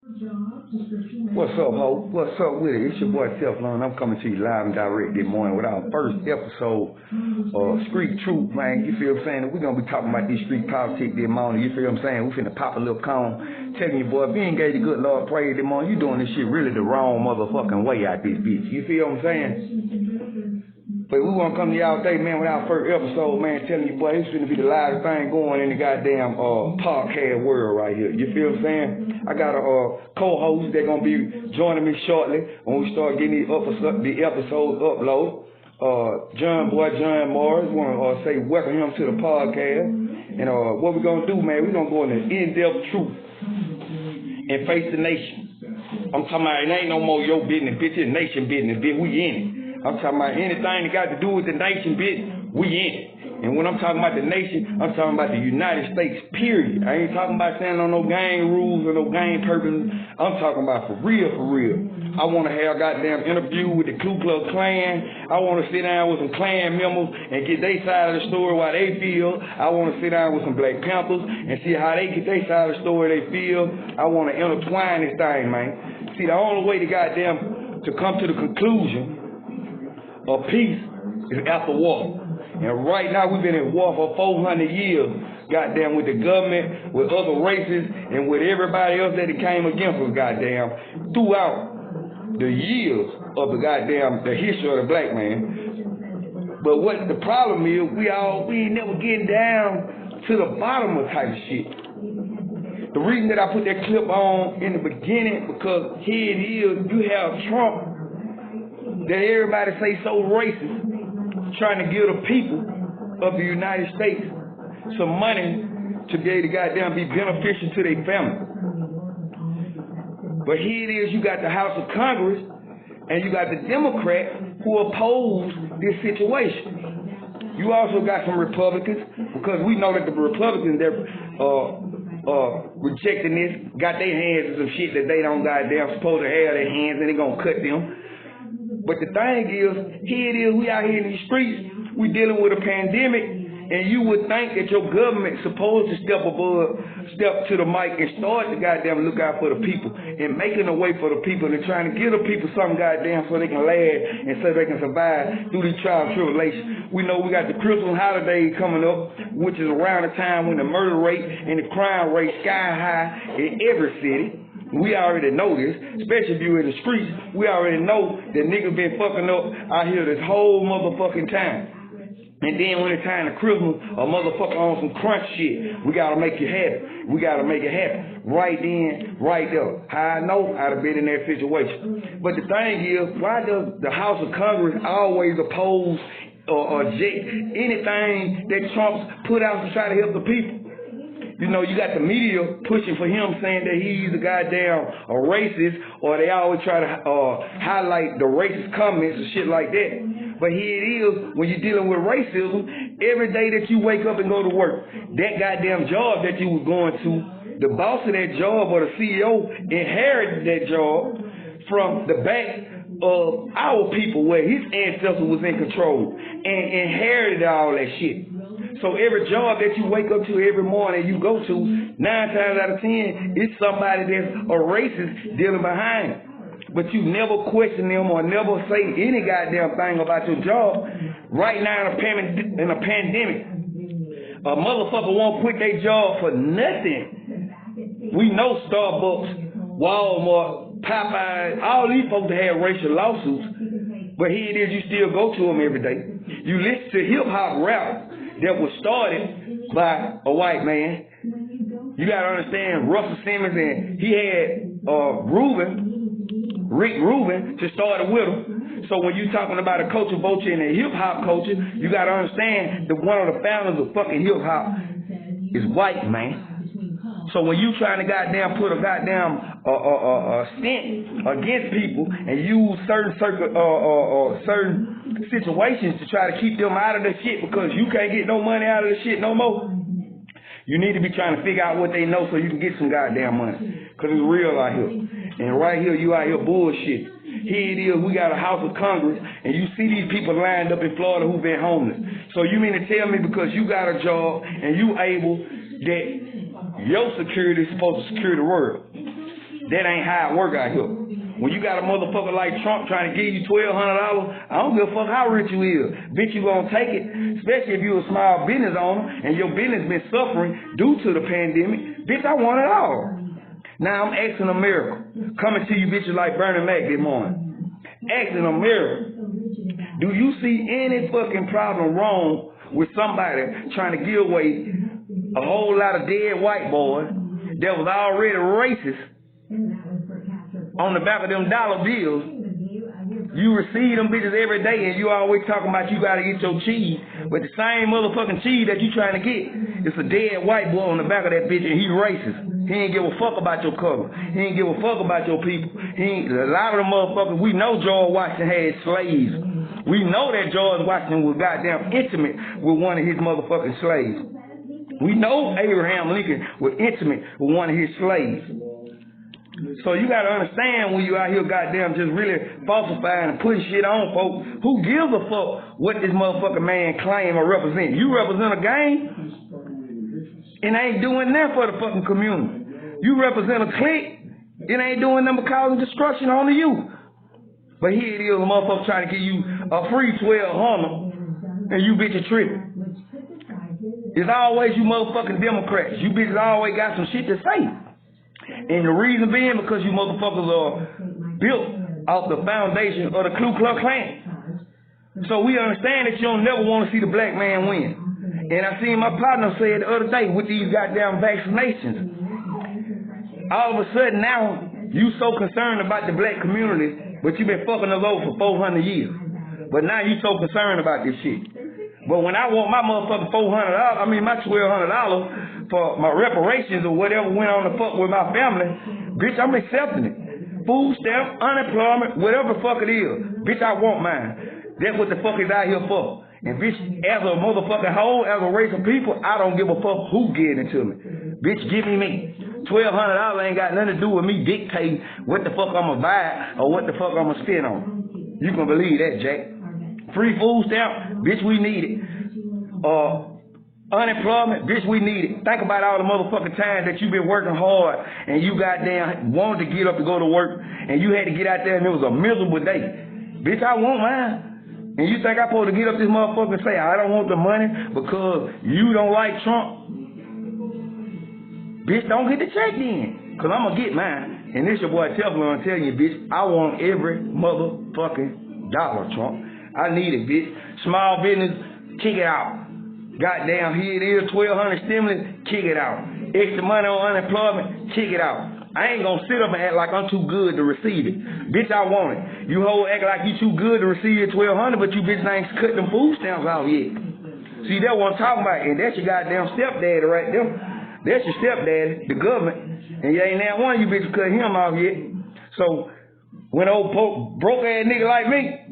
What's up, ho? What's up with it? It's your boy Teflon. I'm coming to you live and direct this morning with our first episode of Street Truth, man. You feel what I'm saying? We're going to be talking about this street politics this morning. You feel what I'm saying? We finna pop a little cone. Telling you, boy, if you ain't gave the good Lord praise this morning, you doing this shit really the wrong motherfucking way out this bitch. You feel what I'm saying? But we want to come to y'all today, man, with our first episode, man, telling you, boy, it's finna be the loudest thing going in the goddamn podcast world right here. You feel what I'm saying? I got a co-host that's going to be joining me shortly when we start getting the episodes uploaded. John Morris. Want to say welcome him to the podcast. And what we're going to do, man, we're going to go into in-depth truth and face the nation. I'm talking about it ain't no more your business, bitch. It's nation business, bitch. We in it. I'm talking about anything that got to do with the nation, bitch, we in it. And when I'm talking about the nation, I'm talking about the United States, period. I ain't talking about standing on no gang rules or no gang purposes. I'm talking about for real, for real. I want to have a goddamn interview with the Ku Klux Klan. I want to sit down with some Klan members and get their side of the story, why they feel. I want to sit down with some Black Panthers and see how they get their side of the story they feel. I want to intertwine this thing, man. See, the only way to goddamn to come to the conclusion of peace is after war. And right now we've been in war for 400 years, goddamn, with the government, with other races, and with everybody else that came against us, goddamn, throughout the years of the history of the black man. But what the problem is, we ain't never getting down to the bottom of type of shit. The reason that I put that clip on in the beginning, because here it is, you have Trump, that everybody say so racist, trying to give the people of the United States some money to be able to goddamn be beneficial to their family. But here it is, you got the House of Congress and you got the Democrats who oppose this situation. You also got some Republicans, because we know that the Republicans that rejecting this got their hands in some shit that they don't goddamn supposed to have their hands and they gonna cut them. But the thing is, here it is, we out here in these streets, we dealing with a pandemic, and you would think that your government supposed to step to the mic and start to goddamn look out for the people and making a way for the people and trying to give the people something goddamn so they can laugh and so they can survive through these trials and tribulations. We know we got the Christmas holiday coming up, which is around the time when the murder rate and the crime rate sky high in every city. We already know this, especially if you're in the streets. We already know that niggas been fucking up out here this whole motherfucking time. And then when it's time to Christmas, a motherfucker on some crunch shit, we gotta make it happen. We gotta make it happen. Right then, right there. How I know I'd have been in that situation. But the thing is, why does the House of Congress always oppose or object anything that Trump's put out to try to help the people? You know, you got the media pushing for him, saying that he's a goddamn racist, or they always try to highlight the racist comments and shit like that. But here it is, when you're dealing with racism, every day that you wake up and go to work, that goddamn job that you was going to, the boss of that job or the CEO inherited that job from the back of our people where his ancestors was in control and inherited all that shit. So every job that you wake up to every morning you go to, 9 times out of 10, it's somebody that's a racist dealing behind it. But you never question them or never say any goddamn thing about your job. Right now in a pandemic, a motherfucker won't quit their job for nothing. We know Starbucks, Walmart, Popeyes, all these folks that have racial lawsuits. But here it is, you still go to them every day. You listen to hip-hop rap that was started by a white man. You gotta understand, Russell Simmons, and he had Rick Rubin, to start with him. So when you talking about a culture vulture and a hip-hop culture, you gotta understand that one of the founders of fucking hip-hop is white, man. So when you trying to goddamn put a goddamn stint against people and use certain situations to try to keep them out of the shit because you can't get no money out of the shit no more, you need to be trying to figure out what they know so you can get some goddamn money. Because it's real out here. And right here, you out here bullshit. Here it is, we got a House of Congress, and you see these people lined up in Florida who've been homeless. So you mean to tell me because you got a job and you able that your security is supposed to secure the world? That ain't how it work out here. When you got a motherfucker like Trump trying to give you $1,200, I don't give a fuck how rich you is. Bitch, you gonna take it, especially if you a small business owner and your business been suffering due to the pandemic. Bitch, I want it all. Now I'm asking America, coming to you bitches like Bernie Mac this morning. Asking America, do you see any fucking problem wrong with somebody trying to give away a whole lot of dead white boys that was already racist on the back of them dollar bills? You receive them bitches every day and you always talking about you gotta get your cheese, but the same motherfucking cheese that you trying to get, it's a dead white boy on the back of that bitch and he racist. He ain't give a fuck about your color. He ain't give a fuck about your people. A lot of them motherfuckers, we know George Washington had slaves. We know that George Washington was goddamn intimate with one of his motherfucking slaves. We know Abraham Lincoln was intimate with one of his slaves. So you gotta understand when you out here goddamn just really falsifying and putting shit on folks, who gives a fuck what this motherfucking man claim or represent? You represent a gang and ain't doing nothing for the fucking community. You represent a clique, it ain't doing nothing but causing destruction on the youth. But here it is, a motherfucker trying to give you a free 1,200 and you bitches tripping. It's always you motherfucking Democrats. You bitches always got some shit to say. And the reason being because you motherfuckers are built off the foundation of the Ku Klux Klan. So we understand that you don't never want to see the black man win. And I seen my partner say it the other day with these goddamn vaccinations. All of a sudden now, you so concerned about the black community, but you been fucking us over for 400 years. But now you so concerned about this shit. But when I want my motherfucking my $1,200 for my reparations or whatever went on the fuck with my family, bitch, I'm accepting it. Food stamp, unemployment, whatever the fuck it is. Bitch, I want mine. That's what the fuck is out here for. And bitch, as a motherfucking whole, as a race of people, I don't give a fuck who getting it to me. Bitch, give me. $1,200 ain't got nothing to do with me dictating what the fuck I'm gonna buy or what the fuck I'm gonna spend on. You can believe that, Jack. Free food stamp, bitch, we need it. Unemployment, bitch, we need it. Think about all the motherfucking times that you been working hard and you goddamn wanted to get up to go to work and you had to get out there and it was a miserable day. Bitch, I want mine. And you think I'm supposed to get up this motherfucker and say, I don't want the money because you don't like Trump? Bitch, don't get the check then, because I'm going to get mine. And this your boy Teflon telling you, bitch, I want every motherfucking dollar, Trump. I need it, bitch. Small business, kick it out. Goddamn, here it is, $1,200 stimulus, kick it out. Extra money on unemployment, kick it out. I ain't gonna sit up and act like I'm too good to receive it. Bitch, I want it. You whole act like you too good to receive your $1,200, but you bitch ain't cut them food stamps out yet. See, that's what I'm talking about, and that's your goddamn stepdaddy right there. That's your stepdaddy, the government, and you ain't that one of you bitches cut him off yet. So, when old broke ass nigga like me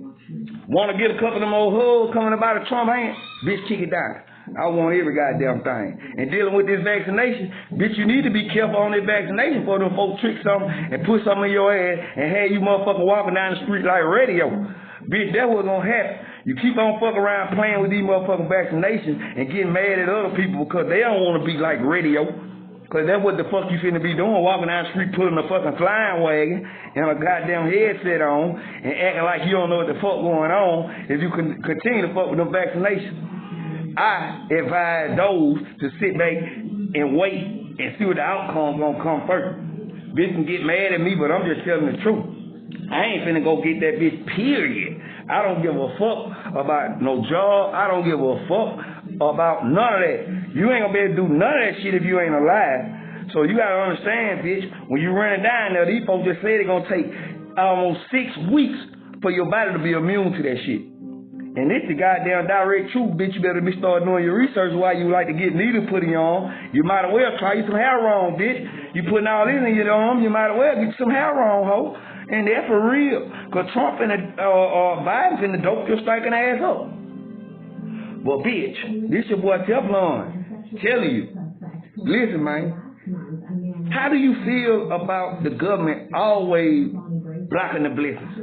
wanna get a couple of them old hoes coming about a Trump hand, bitch, kick it down. I want every goddamn thing. And dealing with this vaccination, bitch, you need to be careful on this vaccination before them folks trick something and put something in your ass and have you motherfucking walking down the street like radio. Bitch, that's what's gonna happen. You keep on fucking around playing with these motherfucking vaccinations and getting mad at other people because they don't want to be like radio. Because that's what the fuck you finna be doing, walking down the street putting a fucking flying wagon and a goddamn headset on and acting like you don't know what the fuck going on if you can continue to fuck with them vaccinations. I advise those to sit back and wait and see what the outcome's gonna come first. Bitch can get mad at me, but I'm just telling the truth. I ain't finna go get that bitch, period. I don't give a fuck about no job. I don't give a fuck about none of that. You ain't gonna be able to do none of that shit if you ain't alive. So you gotta understand, bitch, when you running down there, these folks just said it's gonna take almost 6 weeks for your body to be immune to that shit. And this the goddamn direct truth, bitch. You better be starting doing your research while you like to get needle put in your arm. You might as well try you some hair on, bitch. You putting all this in your arm, you might as well get some hair on, ho. And that's for real. Because Trump and Biden's in the dope just stinking ass up. But bitch, this your boy Teflon telling you. Listen, man. How do you feel about the government always blocking the blessings?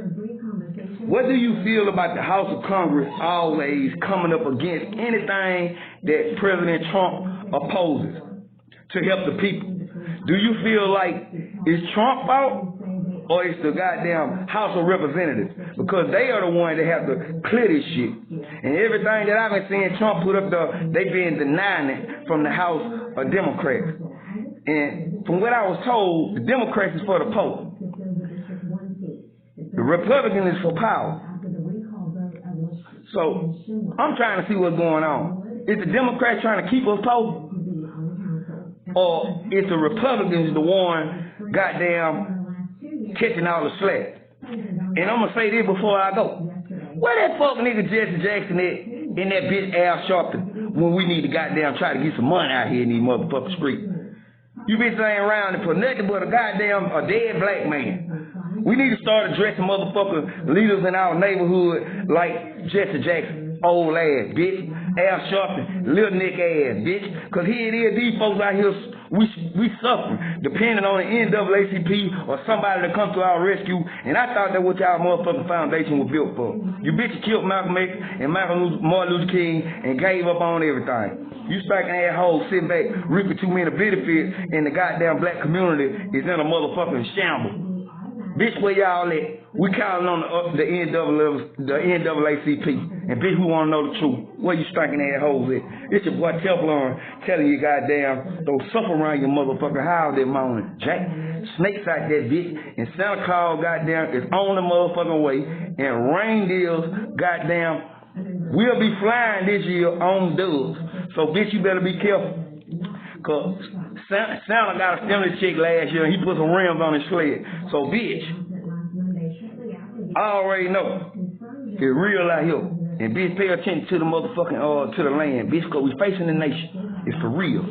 What do you feel about the House of Congress always coming up against anything that President Trump opposes to help the people? Do you feel like Is Trump fault or it's the goddamn House of Representatives? Because they are the ones that have to clear this shit. And everything that I've been seeing Trump put up there, they been denying it from the House of Democrats. And from what I was told, the Democrats is for the Pope. The Republican is for power. So I'm trying to see what's going on. Is the Democrats trying to keep us Pope? Or is the Republicans the one goddamn catching all the slack? And I'm gonna say this before I go. Where that fuck nigga Jesse Jackson at in that bitch Al Sharpton when we need to goddamn try to get some money out here in these motherfucking streets? You bitches ain't around for nothing but a dead black man. We need to start addressing motherfucking leaders in our neighborhood like Jesse Jackson, old ass bitch, Al Sharpton, little Nick ass bitch. Cause here it is, these folks out here, we suffering, depending on the NAACP or somebody to come to our rescue. And I thought that what y'all motherfucking foundation was built for. You bitches killed Malcolm X and Martin Luther King and gave up on everything. You stinking assholes sitting back reaping too many benefits and the goddamn black community is in a motherfucking shambles. Bitch, where y'all at? We calling on the NAACP. And bitch, we want to know the truth. Where you stinking assholes at? It's your boy Teflon telling you goddamn, don't suffer around your motherfucking house that morning. Jack, snakes out that bitch. And Santa Claus goddamn is on the motherfucking way. And reindeers goddamn will be flying this year on doves. So bitch, you better be careful. Cause Santa got a stimulus check last year and he put some rims on his sled. So bitch, I already know it's real out here. And bitch, pay attention to the motherfucking to the land, bitch, cause we facing the nation. It's for real.